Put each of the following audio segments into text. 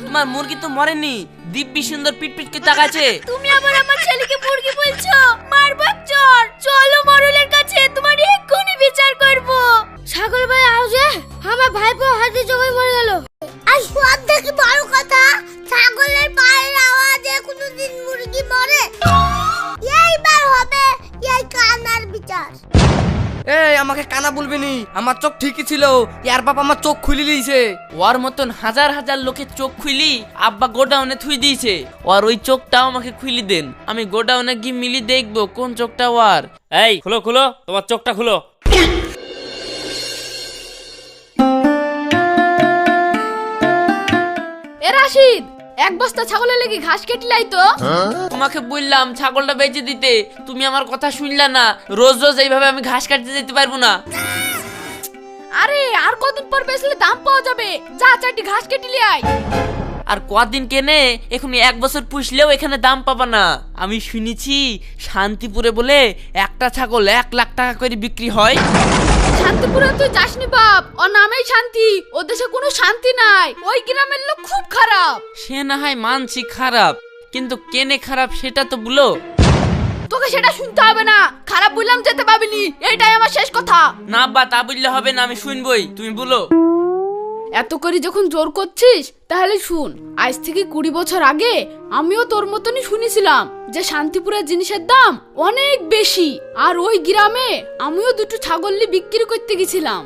তোমার মুরগি তো মরেনি, দিব্যি সুন্দর পিটপিট করে তাকাচ্ছে। তুমি আবার আমার ছেলেকে মুরগি বলছো? মারবো চোর। চলো মরলের কাছে, তোমার এক্ষুনি বিচার করব। ছাগল ভাই আওজে আমার ভাইপো হাতে জোগায় মরে গেল। আর সব থেকে বড় কথা, ছাগলের পায়ের আওয়াজে কোনোদিন মুরগি মরে? এইবার হবে এই কানার বিচার। এই আমাকে কানা বলবি নি, আমার চোখ ঠিকই ছিল, ইয়ার বাপ আমার চোখ খুলে দিয়েছে। ওর মতন হাজার হাজার লোকের চোখ খুলি আব্বা গোডাউনে থুই দিয়েছে, ওর ওই চোখটাও আমাকে খুলি দেন, আমি গোডাউনে গিয়ে মিলি দেখবো কোন চোখটা ওর। এই খুলো খুলো, তোমার চোখটা খুলো। এ রাশিদ, এক বস্তা ছাগলের লেগে ঘাস কেটলাই তো। তোমাকে বললাম ছাগলটা বেচে দিতে, তুমি আমার কথা শুনলা না। রোজ রোজ এইভাবে আমি ঘাস কাটতে যেতে পারবো না। আরে আর কদিন পর বেচলে দাম পাওয়া যাবে, যা চারটি ঘাস কেটে নিয়ে আয়। আর কদিন কেনে, এখন 1 বছর পুষলেও এখানে দাম পাবা না। আমি শুনেছি শান্তিপুরে বলে একটা ছাগল 1 লাখ টাকা করে বিক্রি হয়। শান্তিপুরে তুই যাসনি বাপ, ও নামেই শান্তি, ও দেশে কোনো শান্তি নাই। ওই গ্রামের লোক খুব খারাপ। সে না হয় মানছি খারাপ, কিন্তু কেনে খারাপ সেটা তো বলো। তোকে সেটা শুনতে হবে না, খারাপ বললাম যেতে পাবিনি, এইটাই আমার শেষ কথা। না বা তা বললে হবে না, আমি শুনবই, তুমি বলো। এত করে যখন জোর করছিস তাহলে শুন। আজ থেকে 20 বছর আগে আমিও তোর মতনই শুনেছিলাম যে শান্তিপুরের জিনিসের দাম অনেক বেশি, আর ওই গ্রামে আমিও দুটো ছাগল নিয়ে বিক্রি করতে গেছিলাম।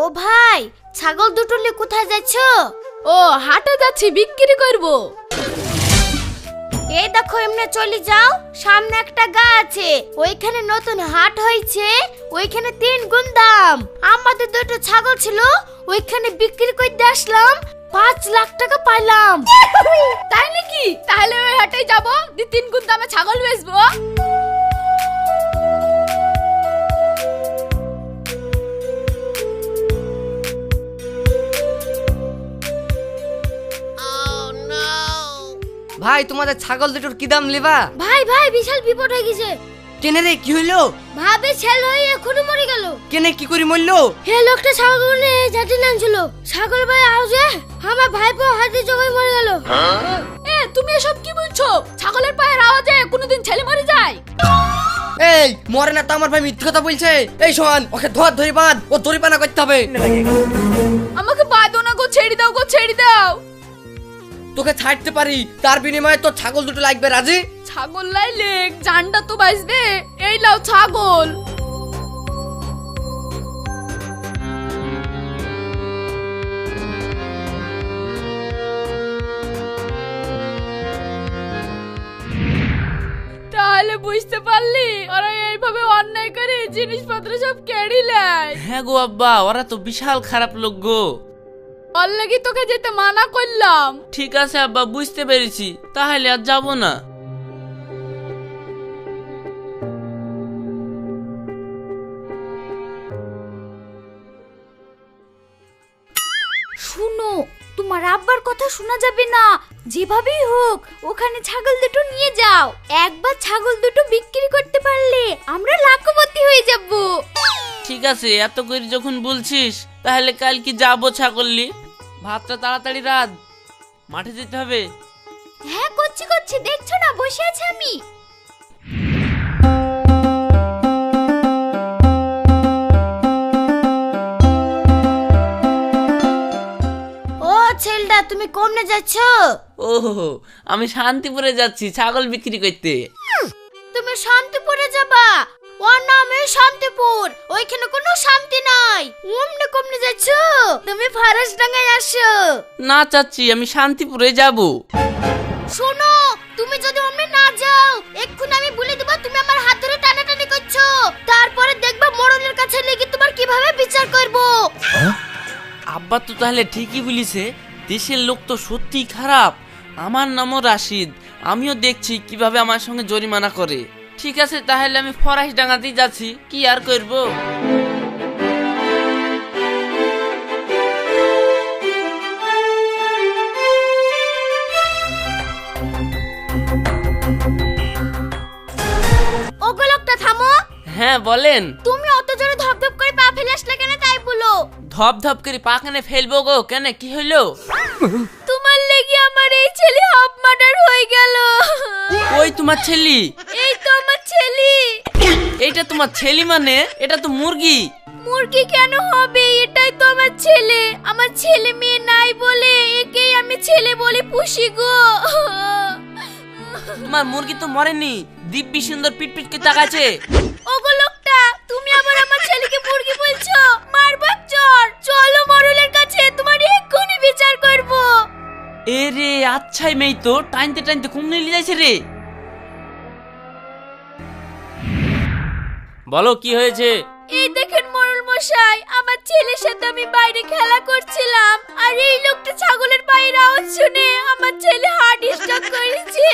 ও ভাই, ছাগল দুটো নিয়ে কোথায় যাচ্ছো? ও হাটে যাচ্ছি, বিক্রি করব। এই দেখো এমনি চলে যাও, সামনে একটা গা আছে, ওইখানে নতুন হাট হয়েছে, ওইখানে 3 গুণ দাম। আমাদের দুটো ছাগল ছিল, ওইখানে বিক্রি করতে আসলাম, 5 লাখ টাকা পাইলাম। তাই নাকি? তাহলে ওই হাটেই যাবো, 3 গুণ দামে ছাগল বেচবো। ভাই তোমাদের ছাগল দুটোর কি দাম লেবা? ভাই ভাই বিশাল বিপদ হয়ে গেছে। কেনে রে, কি হইলো? ভাবে ছেল হয়ে এখনো মরে গেল। কেনে কি করে মরলো? হে লোকটা ছাগল নিয়ে জাতি নামছিল, ছাগল ভাই আওজে আমার ভাইপো হাতে জোগায় মরে গেল। এ তুমি এসব কি বলছো? ছাগলের পায়ের আওয়াজে কোনোদিন ছেলে মরে যায়? এই মরে না তো আমার ভাই মিথ্যে কথা বলছে। এই শোন, ওকে ধরি বাঁধ, ও দড়িপানা করতে হবে। আমাকে বাঁধো না গো, ছেড়ে দাও গো, ছেড়ে দাও। তোকে ছাড়তে পারি, তার বিনিময়ে তোর ছাগল দুটো লাগবে, রাজি? ছাগল লাইলে জানটা তো বাঁচবে, এই লাও ছাগল। তাহলে বুঝতে পারলি ওরা এইভাবে অন্যায় করে জিনিসপত্র সব কেড়ে নেয়। হ্যাঁ গো আব্বা, ওরা তো বিশাল খারাপ লোক গো। ওর লাগি তোকে যেতে মানা করলাম। ঠিক আছে আব্বা, বুঝতে পেরেছি, তাহলে আর যাবো না। শুনো, তোমার আব্বার কথা শোনা যাবে না, যেভাবেই হোক ওখানে ছাগল দুটো নিয়ে যাও। একবার ছাগল দুটো বিক্রি করতে পারলে আমরা লাখপতি হয়ে যাব। ঠিক আছে, এত করে যখন বলছিস তাহলে কাল কি যাবো ছাগল নি। ভাতটা তাড়াতাড়ি রাত, মাঠে যেতে হবে। হ্যাঁ করছি করছি, দেখছো না বসে আছি আমি। ও ছেলেটা, তুমি কমনে যাচ্ছ? ওহো, আমি শান্তিপুরে যাচ্ছি ছাগল বিক্রি করতে। তুমি শান্তিপুরে যাবা? ওর নামে শান্তিপুর, ওইখানে কোনো শান্তি নাই। ওমনে কমনে যাচ্ছ? তুমি ফারাসডাঙ্গায় আসো। না চাচ্ছি, আমি শান্তিপুরে যাব। শোনো, তুমি যদি ওমনে না যাও, এক্ষুনি আমি বলে দেব তুমি আমার হাত ধরে টানাটানি করছো, তারপরে দেখবা মোড়লের কাছে লেগে তোমার কিভাবে বিচার করব। আব্বা তো তাহলে ঠিকই বলিছে, দেশের লোক তো সত্যিই খারাপ। আমার নামও রাশিদ, আমিও দেখছি কিভাবে আমার সঙ্গে জরিমানা করে। ঠিক আছে, তাহলে আমি ফরাসডাঙ্গাতেই যাচ্ছি, কি আর করব। হ্যাঁ বলেন। তুমি অত জোরে ধপধপ করে পা ফেলে আসলে কেন তাই বলো। ধপ ধপ করে পা কেনে ফেলবো গো, কেন কি হইলো? তোমার লেগে আমার এই ছেলে হাফ মার্ডার হয়ে গেল। ওই তোমার ছেলি? এই তো আমার ছেলে। এইটা তোমার ছেলি মানে? এটা তো মুরগি। মুরগি কেন হবে? এটাই তো আমার ছেলে। আমার ছেলে মেয়ে নাই বলে একেই আমি ছেলে বলে পুষি গো। তোমার মুরগি তো মরেনি, দিব্যি সুন্দর পিটপিট করে তাকাচ্ছে। ওগো লোকটা, তুমি আবার আমার ছেলেকে মুরগি বলছো? মারবা চোর। চলো মরুলের কাছে, তোমার এক্ষুনি বিচার করব। এ রে আচ্ছাই মেয়ে তো টাইনতে টাইনতে কম নিয়ে যাইছে রে। বলো কি হয়েছে? এই দেখেন মরুল মশাই, আমার ছেলের সাথে আমি বাইরে খেলা করছিলাম, আর এই লোকটা ছাগলের পায়ের আওয়াজ শুনে আমার ছেলে হার্ট স্ট্রোক করেছে।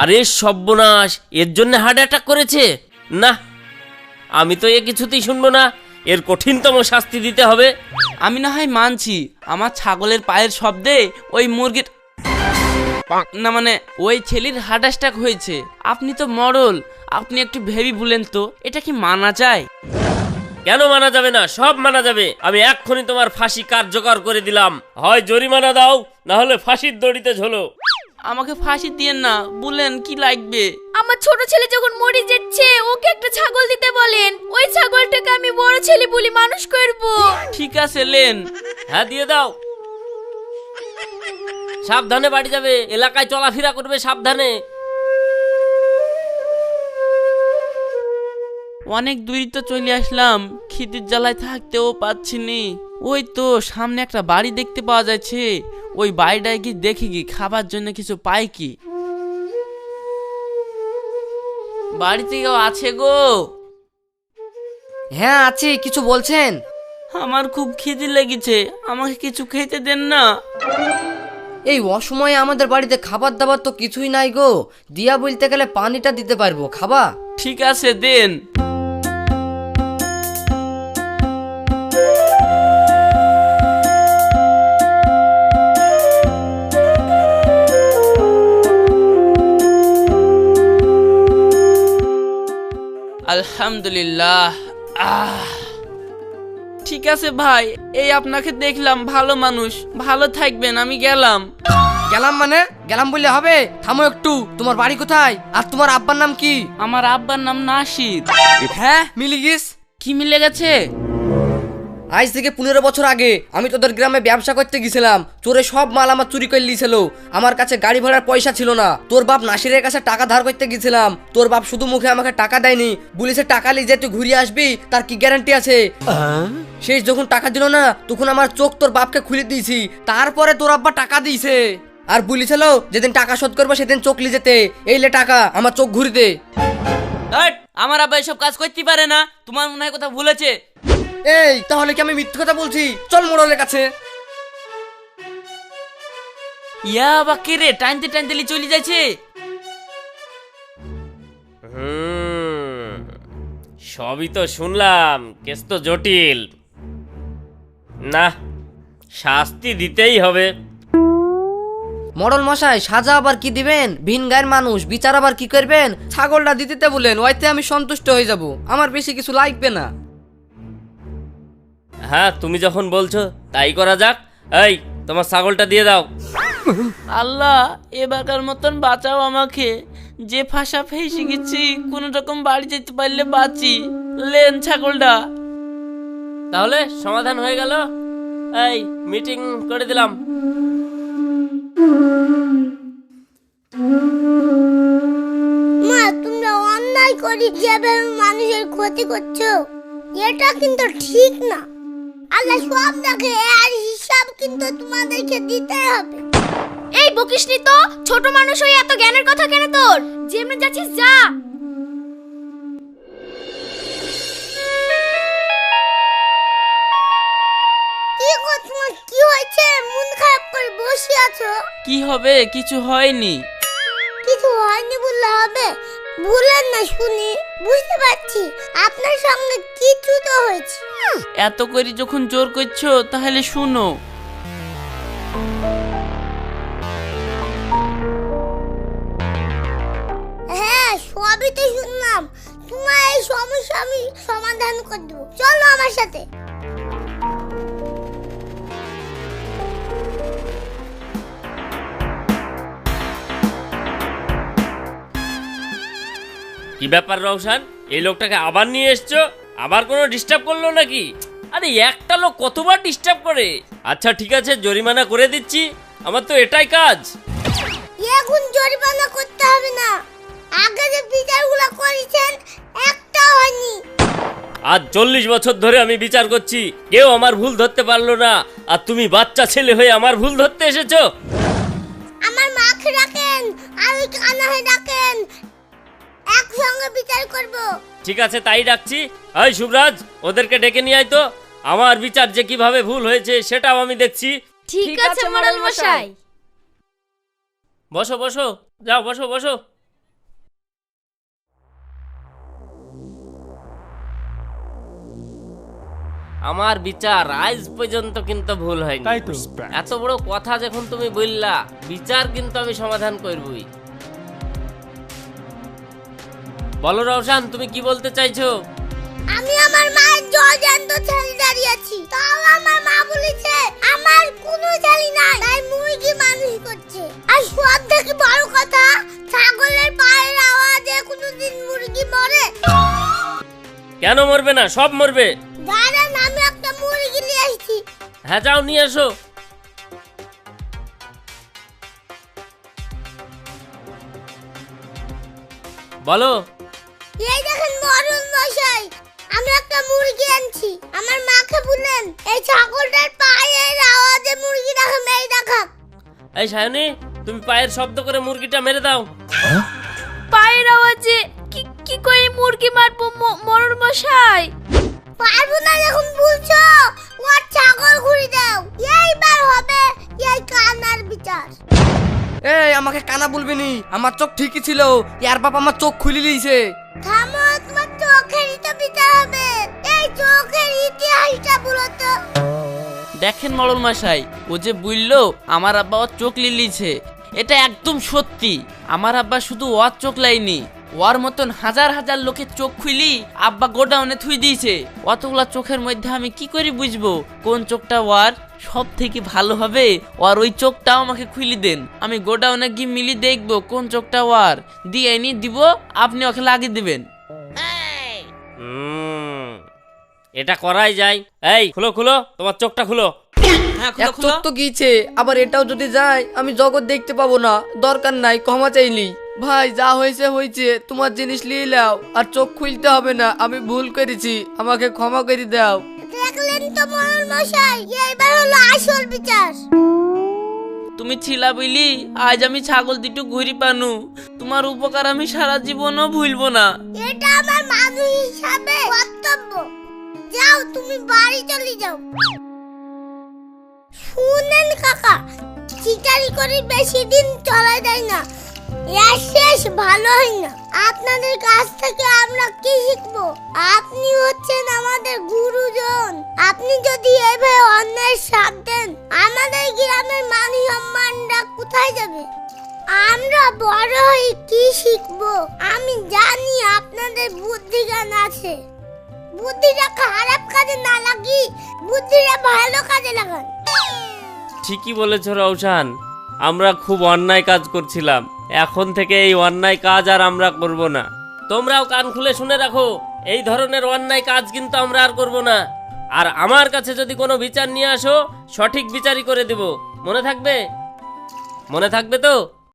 আরে সর্বনাশ, এর জন্য হার্ট অ্যাটাক করেছে? না, আমি তো এ কিছুতেই শুনবো না। এর কঠিনতম শাস্তি দিতে হবে। আমি না হয় মানছি আমার ছাগলের পায়ের শব্দে ওই মুরগির না মানে ওই ছেলের হার্ট অ্যাটাক হয়েছে। আপনি তো মরল, আপনি একটু ভেবি বলেন তো এটা কি মানা যায়? কেন মানা যাবে না? সব মানা যাবে। আমি এক্ষুনি তোমার ফাঁসি কার্যকর করে দিলাম। হয় জরিমানা দাও, না হলে ফাঁসির দড়িতে ঝোলো। আমাকে ফাঁসি দিয়েন না, বলেন কি লাগবে? আমার ছোট ছেলে যখন মরে যাচ্ছে, ওকে একটা ছাগল দিতে বলেন। ওই ছাগলটাকে আমি বড় ছেলে বলি মানুষ করব। ঠিক আছে লেন। হ্যাঁ দিয়ে দাও। সাবধানে বাড়ি যাবে, এলাকায় চলাফেরা করবে সাবধানে। অনেক দূরই তো চলে আসলাম, খিদের জ্বালায় থাকতেও পাচ্ছি নি। ওই তো সামনে একটা বাড়ি দেখতে পাওয়া যাচ্ছে, ওই বাড়িটায় কি দেখি কি খাবার জন্য কিছু পাই কি। বাড়িতে কেউ আছে গো? হ্যাঁ আছি, কিছু বলছেন? আমার খুব খিদে লেগেছে, আমাকে কিছু খেতে দেন না। এই অসময়ে আমাদের বাড়িতে খাবার দাবার তো কিছুই নাই গো। দিয়া বলতে গেলে পানিটা দিতে পারবো, খাবা? ঠিক আছে দেন। আলহামদুলিল্লাহ। ঠিক আছে ভাই, এই আপনাকে দেখলাম ভালো মানুষ, ভালো থাকবেন, আমি গেলাম। গেলাম মানে? গেলাম বললে হবে? থামো একটু, তোমার বাড়ি কোথায় আর তোমার আব্বার নাম কি? আমার আব্বার নাম নাসির। হ্যাঁ মিলি গিস? কি মিলে গেছে? আজ থেকে 15 বছর আগে আমি তোদের গ্রামে ব্যবসা করতে গেছিলাম। চোরে সব মাল আমার চুরি করে নিয়েছিল। আমার কাছে গাড়ি ভাড়ার পয়সা ছিল না। তোর বাপ নাসিরের কাছে টাকা ধার করতে গেছিলাম। তোর বাপ শুধু মুখে আমাকে টাকা দেয়নি, বলেছে টাকা নিয়ে যে তুই ঘুরে আসবি তার কি গ্যারান্টি আছে। শেষ যখন টাকা দিল না, তখন আমার চোখ তোর বাপকে খুলে দিয়েছি। তারপরে তোর আব্বা টাকা দিয়েছে আর বলেছিল যেদিন টাকা শোধ করবো সেদিন চোখ লিয়ে যেতে। এইলে টাকা, আমার চোখ ঘুরে দে। আমার আব্বা এসব কাজ করতে পারে না, তোমার মনে হয় কথা ভুলেছে। এই তাহলে কি আমি মিথ্যে কথা বলছি? চল মোড়লের কাছে। ইয়া বা কে রে টাইনতে টাইনতে চলে যাচ্ছে। সবই তো শুনলাম, কেস তো জটিল। না, শাস্তি দিতেই হবে। মডল মশাই, সাজা আবার কি দিবেন? ভিন গায়ের মানুষ, বিচার আবার কি করবেন? ছাগলটা দিতে বলেন, ওইতে আমি সন্তুষ্ট হয়ে যাব। আমার বেশি কিছু লাগবে না। হ্যাঁ, তুমি যখন বলছো তাই করা যাক। এই, তোমার ছাগলটা দিয়ে দাও। আল্লাহ এবারকার মতন বাঁচাও আমাকে, যে ফাঁসা ফেসে গেছি, কোন রকম বাড়ি যেতে পারলে বাঁচি। লেন ছাগলটা। তাহলে সমাধান হয়ে গেল। এই, মিটিং করে দিলাম। মা, তোমরা অন্যায় করে যেভাবে মানুষের ক্ষতি করছো, এটা কিন্তু ঠিক না। আল্লাহ সব দেখে, আর হিসাব কিন্তু তোমাদেরকে দিতে হবে। এই বকিসনি তো, ছোট মানুষ হয়ে এত জ্ঞানের কথা কেন তোর? যেমন যাচ্ছিস যা। কি গো, তোমার কি হয়েছে? মন খারাপ করে বসে আছো। কি হবে? কিছু হয়নি। কিছু হয়নি বললে হবে? ভুলেন না শুনি, বুঝতে পারছি আপনার সঙ্গে কিছু তো হয়েছে। এত করে যখন জোর করছো তাহলে শুনো। হ্যাঁ, সবই তো শুনলাম, তোমার এই সমস্যা আমি সমাধান করে দেবো, চলো আমার সাথে। কি ব্যাপার রওশন, এই লোকটাকে আবার নিয়ে এসছো? আবার কোনো ডিস্টার্ব করলো নাকি? আরে একটা লোক কতবার ডিস্টার্ব করে? আচ্ছা ঠিক আছে, জরিমানা করে দিচ্ছি, আমার তো এটাই কাজ। এখন জরিমানা করতে হবে না, আগে যে বিচারগুলো করেছেন একটাও হয়নি। আজ 40 বছর ধরে আমি বিচার করছি, কেউ আমার ভুল ধরতে পারলো না, আর তুমি বাচ্চা ছেলে হয়ে আমার ভুল ধরতে এসেছো? আমার মাকে ডাকেন, আমি কানা হয়ে ডাকেন, একসঙ্গে বিচার করব। ঠিক আছে, তাই ডাকছি। এই শুভরাজ, ওদেরকে ডেকে নিয়ে আয় তো। আমার বিচার যে কিভাবে ভুল হয়েছে সেটাও আমি দেখছি। ঠিক আছে মোড়ল মশাই। বসো বসো, যাও বসো বসো। আমার বিচার আজ পর্যন্ত কিন্তু ভুল হয়নি। তাই তো। এত বড় কথা যখন তুমি বললা, বিচার কিন্তু আমি সমাধান করবই। বলো রওশন, তুমি কি বলতে চাইছো? আমি আমার মায়ের জলজান্ত ছেলে দাঁড়িয়ে আছি, তাও আমার মা বলেছে আমার কোনো ছেলে নাই, তাই মুরগি মানুষ করছে। আর সব থেকে বড় কথা, ছাগলের পায়ের আওয়াজে কোনোদিন মুরগি মরে? কেন মরবে না? সব মরবে। দাঁড়ান, আমি একটা মুরগি নিয়ে আসছি। হ্যাঁ যাও নিয়ে আসো। বলো। এই দেখেন মোড়ল মশাই, আমি একটা মুরগি আনছি। আমার মাকে বললেন এই ছাগলটার পায়ের আওয়াজে মুরগি রাখা মেয়ে দেখা। এই সায়নী, তুমি পায়ের শব্দ করে মুরগিটা মেরে দাও। পায়ের আওয়াজে কি করে মুরগি মারবো মোড়ল মশাই? পারবো না যখন বলছো, ওর ছাগল ঘুরি দাও, এইবার হবে এই কানার বিচার। এই আমাকে কানা বলবি নি, আমার চোখ ঠিকই ছিল, ইয়ার বাপ আমার চোখ খুলে দিয়েছে। থামো, তোমার চোখেরই তো বিচার হবে। এই চোখের ইতিহাসটা বলো তো। দেখেন মরল মশাই, ও যে বললো আমার আব্বা ওর চোখ লিলিছে, এটা একদম সত্যি। আমার আব্বা শুধু ওর চোখ লাইনি, ওর মতন হাজার হাজার লোকের চোখ খুলি আব্বা গোডাউনে থুই দিয়েছে। অতগুলা চোখের মধ্যে আমি কি করে বুঝবো কোন চোখটা ওর সব থেকে ভালো হবে? ওর ওই চোখটাও আমাকে খুলি দেন, আমি গোডাউনে গিয়ে মিলি দেখবো কোন চোখটা ওর দিয়ে নি দিব, আপনি ওকে লাগিয়ে দিবেন। এটা করাই যায়। এই খুলো খুলো, তোমার চোখটা খুলো। হ্যাঁ এক চোখ তো গিয়েছে, আবার এটাও যদি যায় আমি জগৎ দেখতে পাবো না। দরকার নাই, ক্ষমা চাইলি। ভাই যা হয়েছে হয়েছে, তোমার জিনিস নিয়ে নাও, আর চোখ খুলতে হবে না, আমি ভুল করেছি, আমাকে ক্ষমা করে দাও। দেখলেন তো মোড়ল মশাই, এইবার হলো আসল বিচার। তুমি ছিলা বলি আজ আমি ছাগল দুটো ঘুরি পানু, তোমার উপকার আমি সারা জীবনও ভুলবো না। এটা আমার মানুষ হিসাবে কর্তব্য। যাও, তুমি বাড়ি চলে যাও। শুনেন কাকা, চিটারি করে বেশি দিন চলা যায় না, এর শেষ ভালো হয় না। আপনাদের কাছ থেকে আমরা কি শিখবো? আপনি হচ্ছেন আমাদের গুরুজন। আপনি যদি এভাবে অন্যায়ের সাথ দেন, আমাদের গ্রামের মান সম্মানটা কোথায় যাবে? আমরা বড় হয়ে কি শিখবো? আমি জানি আপনাদের বুদ্ধি জ্ঞান আছে, বুদ্ধিটা খারাপ কাজে না লাগি, বুদ্ধিটা ভালো কাজে লাগান। ঠিকই বলেছ রওশন, আমরা খুব অন্যায় কাজ করছিলাম, এখন থেকে এই অন্যায় কাজ আর আমরা করব না। তোমরাও কান খুলে শুনে রাখো, এই ধরনের অন্যায় কাজ কিন্তু আমরা আর করব না। আর আমার কাছে যদি কোনো বিচার নিয়ে আসো, সঠিক বিচারই করে দেব। মনে থাকবে? মনে থাকবে তো?